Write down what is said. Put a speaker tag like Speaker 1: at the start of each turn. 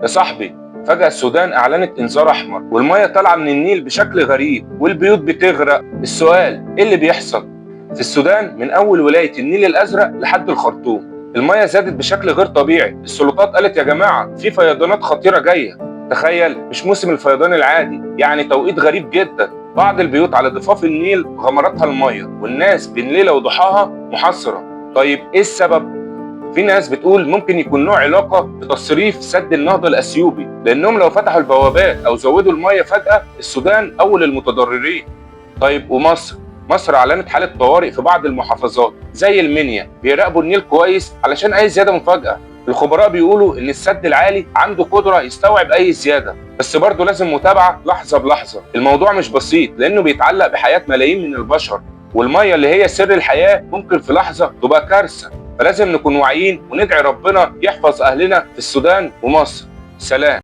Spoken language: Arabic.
Speaker 1: يا صاحبي، فجأة السودان أعلنت إنذار أحمر والمية طالعة من النيل بشكل غريب والبيوت بتغرق. السؤال إيه اللي بيحصل؟ في السودان من أول ولاية النيل الأزرق لحد الخرطوم المية زادت بشكل غير طبيعي. السلطات قالت يا جماعة في فيضانات خطيرة جاية. تخيل، مش موسم الفيضان العادي، يعني توقيت غريب جدا. بعض البيوت على ضفاف النيل غمرتها المية والناس بين ليلة وضحاها محاصرة. طيب إيه السبب؟ في ناس بتقول ممكن يكون له علاقة بتصريف سد النهضة الأثيوبي، لأنهم لو فتحوا البوابات أو زودوا المية فجأة السودان أول المتضررين. طيب ومصر؟ مصر أعلنت حالة طوارئ في بعض المحافظات زي المنيا، بيراقبوا النيل كويس علشان أي زيادة مفاجأة. الخبراء بيقولوا إن السد العالي عنده قدرة يستوعب أي زيادة، بس برضه لازم متابعة لحظة بلحظة. الموضوع مش بسيط لأنه بيتعلق بحياة ملايين من البشر، والمية اللي هي سر الحياة ممكن في لحظة تبقى كارثة. فلازم نكون واعيين وندعي ربنا يحفظ أهلنا في السودان ومصر. سلام.